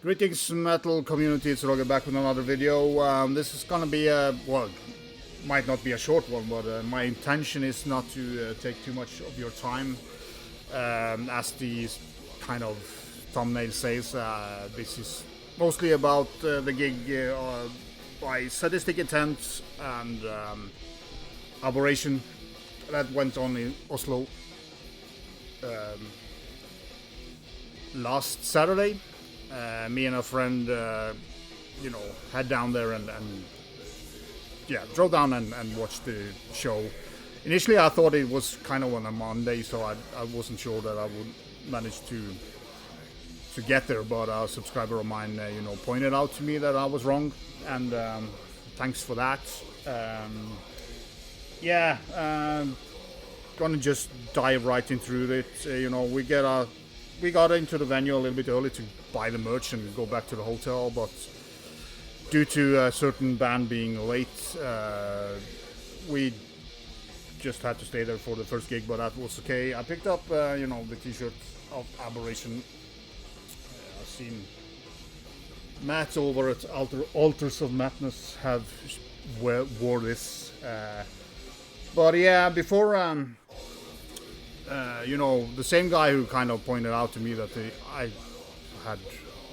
Greetings metal community, it's Roger back with another video. This is gonna be well, might not be a short one, but my intention is not to take too much of your time. As the kind of thumbnail says, this is mostly about the gig by Sadistic Intent and Aberration that went on in Oslo last Saturday. Me and a friend, head down there and drove down and watched the show. Initially, I thought it was kind of on a Monday, so I wasn't sure that I would manage to get there. But a subscriber of mine, pointed out to me that I was wrong, and thanks for that. Gonna just dive right into it. We got into the venue a little bit early to buy the merch and go back to the hotel, but due to a certain band being late, we just had to stay there for the first gig, but that was okay. I picked up, the t-shirt of Aberration. I've seen Matt over at Altars of Madness have wore this. But yeah, before... the same guy who kind of pointed out to me that I had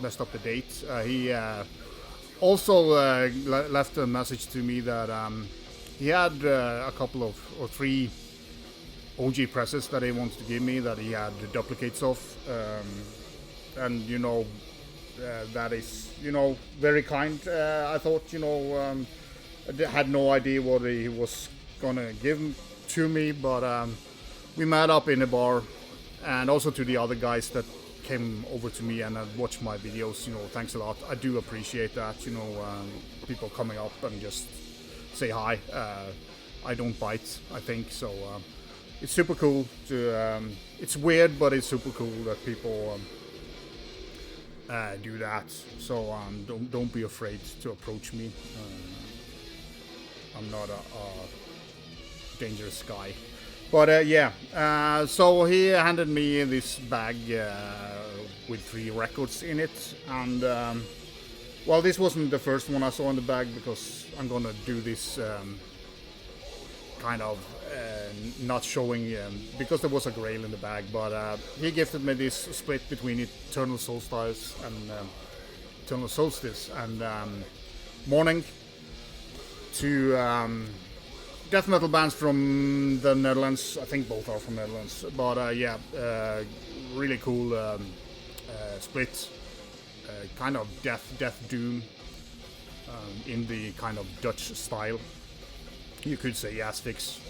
messed up the date, he also left a message to me that he had a couple of, or three OG presses that he wanted to give me that he had duplicates of. And, that is, very kind. I thought, I had no idea what he was gonna give to me, but... we met up in a bar, and also to the other guys that came over to me and watched my videos. Thanks a lot. I do appreciate that. People coming up and just say hi. I don't bite, I think so. It's super cool to. It's weird, but it's super cool that people do that. So don't be afraid to approach me. I'm not a dangerous guy. But so he handed me this bag with 3 records in it, and this wasn't the first one I saw in the bag, because I'm gonna do this kind of not showing, because there was a grail in the bag, but he gifted me this split between Eternal Solstice and Mourning, to death metal bands from the Netherlands. I think both are from Netherlands, but really cool split, kind of death doom in the kind of Dutch style. You could say asphyx,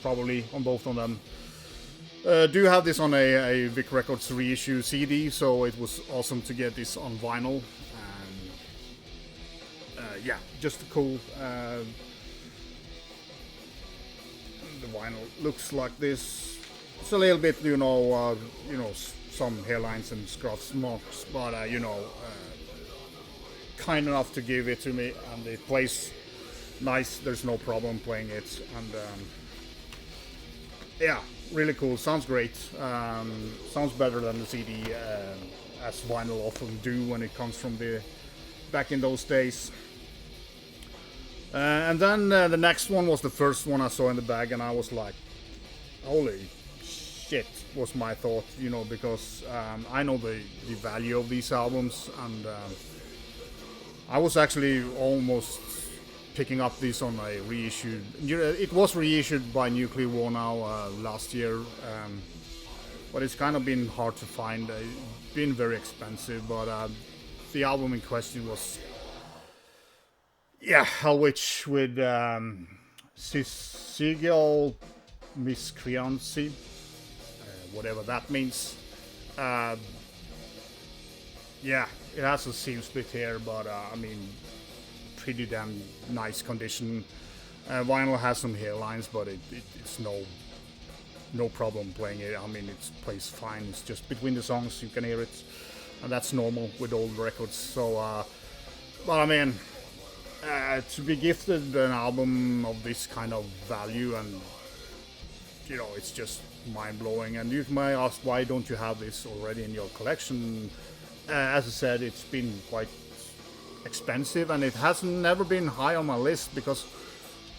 probably on both of them. Do have this on a Vic Records reissue CD, so it was awesome to get this on vinyl. And just cool. The vinyl looks like this. It's a little bit, some hairlines and scuffs marks, but kind enough to give it to me, and it plays nice. There's no problem playing it, and really cool. Sounds great. Sounds better than the CD, as vinyl often do when it comes from back in those days. And then the next one was the first one I saw in the bag, and I was like, holy shit, was my thought, because I know the value of these albums, and I was actually almost picking up this on a reissued. It was reissued by Nuclear War now last year, but it's kind of been hard to find. It's been very expensive, but the album in question was Hellwitch with Syzygial, Miscreancy, whatever that means. It has a seam split here, but pretty damn nice condition. Vinyl has some hairlines, but it's no problem playing it. It plays fine. It's just between the songs you can hear it, and that's normal with old records. So, to be gifted an album of this kind of value, and it's just mind-blowing. And you might ask, why don't you have this already in your collection? as I said, it's been quite expensive, and it has never been high on my list because,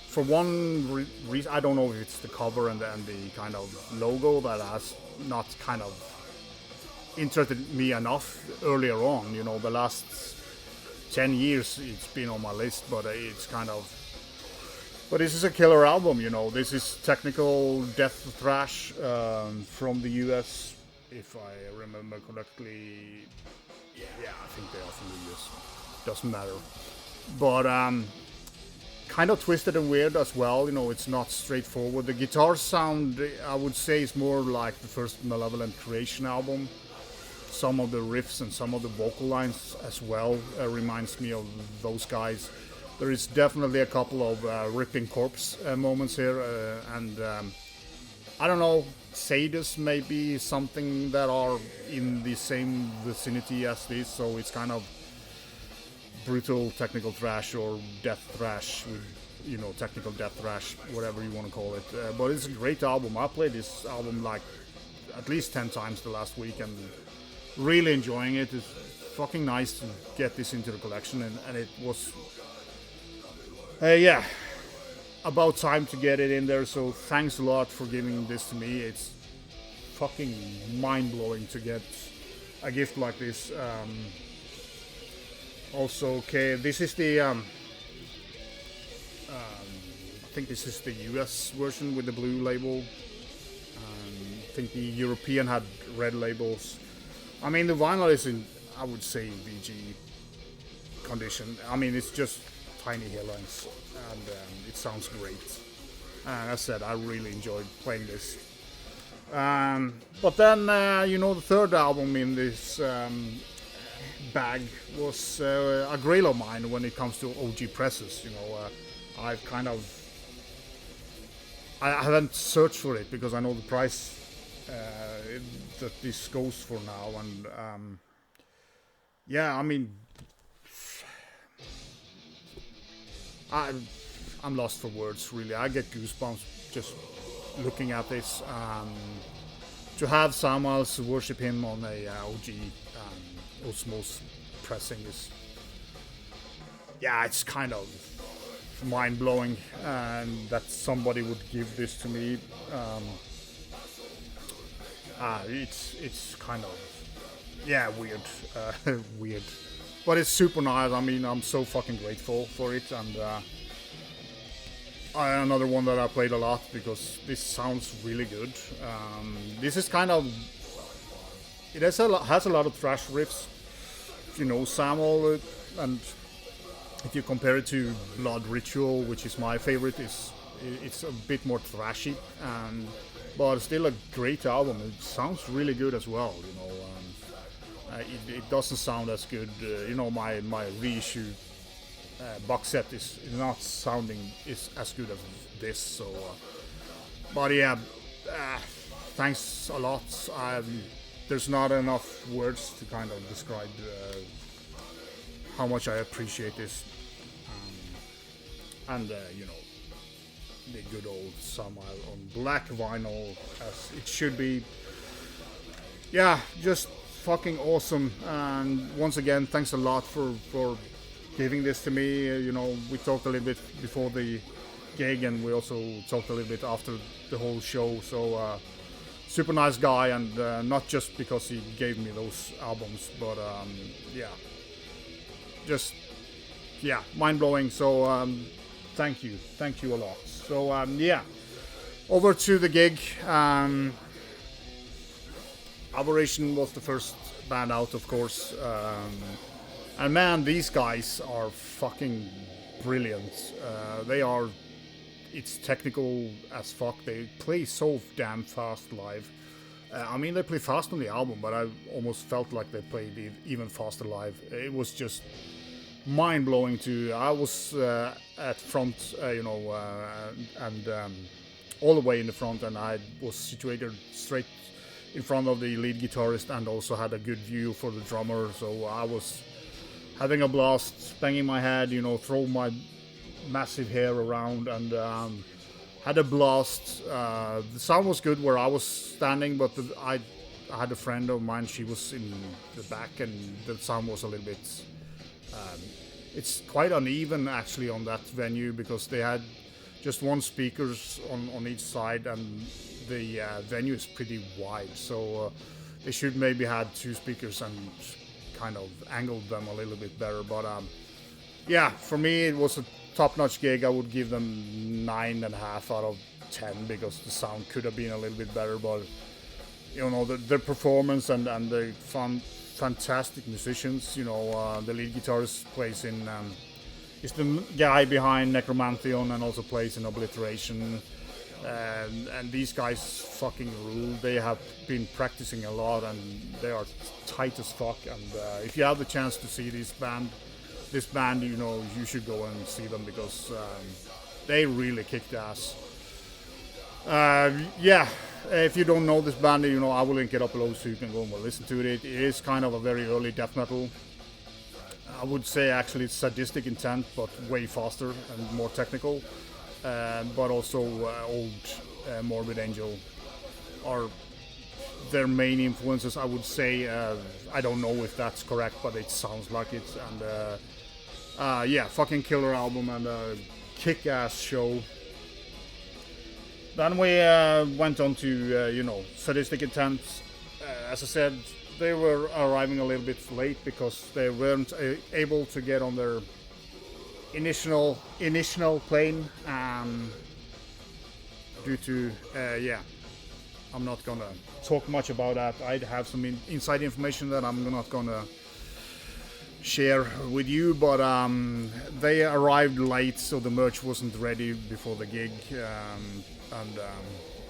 for one reason, I don't know if it's the cover and the kind of logo that has not kind of interested me enough earlier on. You know, the last 10 years it's been on my list, but it's kind of. But this is a killer album, you know. This is technical death thrash from the US, if I remember correctly. Yeah, I think they are from the US. Doesn't matter. But kind of twisted and weird as well, you know, it's not straightforward. The guitar sound, I would say, is more like the first Malevolent Creation album. Some of the riffs and some of the vocal lines as well reminds me of those guys. There is definitely a couple of ripping corpse moments here, and I don't know, Sadis may be something that are in the same vicinity as this, so it's kind of brutal technical thrash or death thrash, with, you know, technical death thrash, whatever you want to call it. But it's a great album. I played this album like at least 10 times the last week and really enjoying it. It's fucking nice to get this into the collection, and it was yeah, about time to get it in there, so thanks a lot for giving this to me. It's fucking mind-blowing to get a gift like this. Also, okay, this is the I think this is the US version with the blue label. I think the European had red labels. I mean, the vinyl is in, I would say, VG condition. I mean, it's just tiny hairlines, and it sounds great. And as I said, I really enjoyed playing this. But then, you know, the third album in this bag was a grail of mine when it comes to OG presses. You know, I've kind of, I haven't searched for it because I know the price that this goes for now, and yeah, I mean, I'm lost for words, really. I get goosebumps just looking at this. To have Samael's worship him on a OG Osmos pressing is, yeah, it's kind of mind-blowing, and that somebody would give this to me. It's kind of, yeah, weird, weird, but it's super nice. I mean, I'm so fucking grateful for it, and another one that I played a lot because this sounds really good. This is kind of, it has a lot of thrash riffs, you know, Samael, and if you compare it to Blood Ritual, which is my favorite, it's a bit more thrashy, but still a great album. It sounds really good as well, you know. It doesn't sound as good, you know, my reissue box set is not sounding as good as this, so but yeah, thanks a lot. There's not enough words to kind of describe how much I appreciate this, and you know, the good old Samael on black vinyl as it should be. Yeah, just fucking awesome, and once again, thanks a lot for giving this to me. You know, we talked a little bit before the gig, and we also talked a little bit after the whole show, so super nice guy, and not just because he gave me those albums, but yeah, just, yeah, mind-blowing. So thank you a lot. So yeah, over to the gig. Aberration was the first band out, of course, and man, these guys are fucking brilliant. They are, it's technical as fuck. They play so damn fast live. I mean, they play fast on the album, but I almost felt like they played even faster live. It was just mind-blowing too. I was at front, you know, and all the way in the front, and I was situated straight in front of the lead guitarist, and also had a good view for the drummer, so I was having a blast, banging my head, you know, throw my massive hair around, and had a blast. The sound was good where I was standing, but I I had a friend of mine. She was in the back, and the sound was a little bit. It's quite uneven actually on that venue because they had just one speakers on each side, and the venue is pretty wide. So they should maybe had 2 speakers and kind of angled them a little bit better. But yeah, for me it was a top-notch gig. I would give them 9.5 out of 10 because the sound could have been a little bit better. But you know, the performance and the fantastic musicians. You know, the lead guitarist plays in is the guy behind Necromantheon and also plays in Obliteration. And these guys fucking rule. They have been practicing a lot and they are tight as fuck. And if you have the chance to see this band, you know, you should go and see them because they really kicked ass. Yeah, if you don't know this band, you know, I will link it up below so you can go and listen to it. It is kind of a very early death metal. I would say actually it's Sadistic Intent, but way faster and more technical. But also old Morbid Angel are their main influences, I would say. I don't know if that's correct, but it sounds like it. And yeah, fucking killer album and a kick-ass show. Then we went on to, you know, Sadistic Intent. As I said, they were arriving a little bit late because they weren't able to get on their initial plane due to, yeah, I'm not gonna talk much about that. I have some inside information that I'm not gonna share with you, but they arrived late, so the merch wasn't ready before the gig and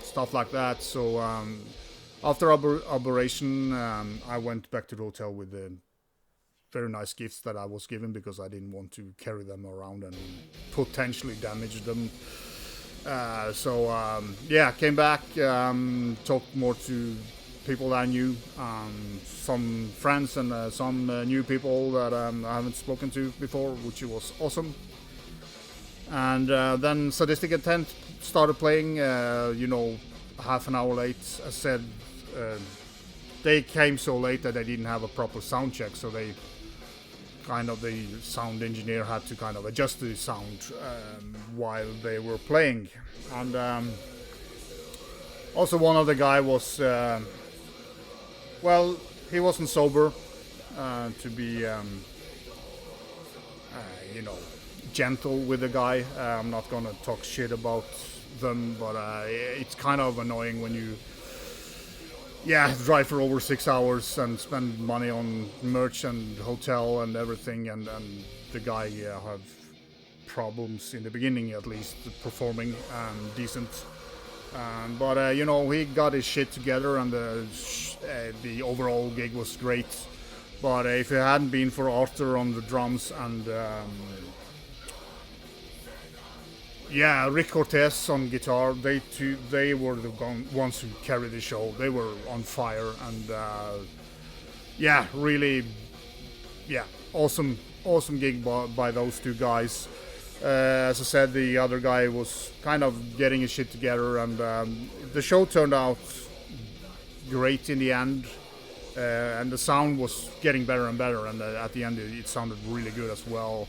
stuff like that. So after Aberration, I went back to the hotel with the very nice gifts that I was given because I didn't want to carry them around and potentially damage them. So yeah, came back, talked more to people that I knew, some friends and some new people that I haven't spoken to before, which was awesome. And then Sadistic Intent started playing, you know, half an hour late. As said, they came so late that they didn't have a proper sound check, so the sound engineer had to kind of adjust the sound while they were playing. And also one of the guy was, well, he wasn't sober, to be, you know, gentle with the guy. I'm not gonna talk shit about them, but it's kind of annoying when you drive for over 6 hours and spend money on merch and hotel and everything, and the guy have problems in the beginning, at least performing decent. But you know, he got his shit together, and the overall gig was great. But if it hadn't been for Arthur on the drums and yeah, Rick Cortez on guitar, they were the ones who carried the show. They were on fire, and yeah, really, yeah, awesome gig by those two guys. As I said, the other guy was kind of getting his shit together, and the show turned out great in the end, and the sound was getting better and better, and at the end it sounded really good as well.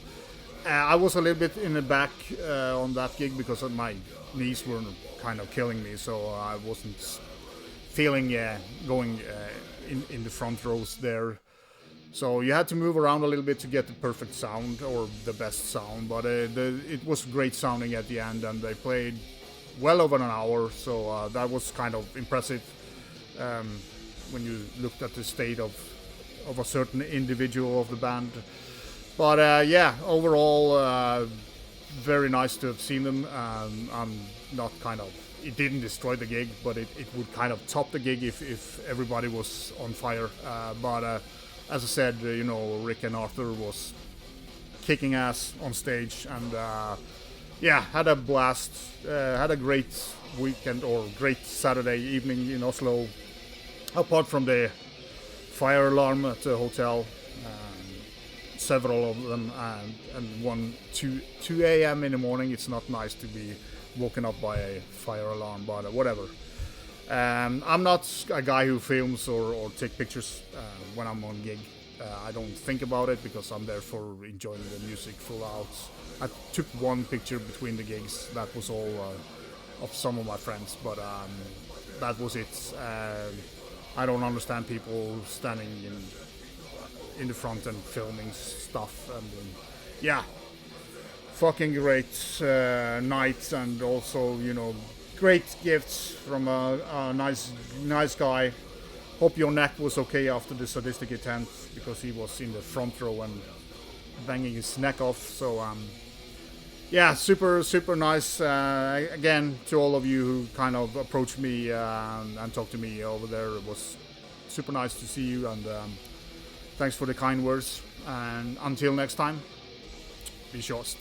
I was a little bit in the back on that gig because my knees were kind of killing me, so I wasn't feeling going in the front rows there. So you had to move around a little bit to get the perfect sound or the best sound, but it was great sounding at the end, and they played well over an hour, so that was kind of impressive when you looked at the state of a certain individual of the band. But yeah, overall, very nice to have seen them. I'm not kind of, it didn't destroy the gig, but it would kind of top the gig if everybody was on fire. But as I said, you know, Rick and Arthur was kicking ass on stage, and yeah, had a blast. Had a great weekend or great Saturday evening in Oslo. Apart from the fire alarm at the hotel. Several of them, and 2 a.m. in the morning. It's not nice to be woken up by a fire alarm, but whatever. I'm not a guy who films or take pictures when I'm on gig. I don't think about it because I'm there for enjoying the music full out. I took one picture between the gigs. That was all of some of my friends, but that was it. I don't understand people standing in the front and filming stuff. And yeah, fucking great night, and also great gifts from a nice guy. Hope your neck was okay after the Sadistic Intent, because he was in the front row and banging his neck off. So yeah, super nice. Again, to all of you who kind of approached me and talked to me over there, it was super nice to see you, and thanks for the kind words. And until next time, be shorst.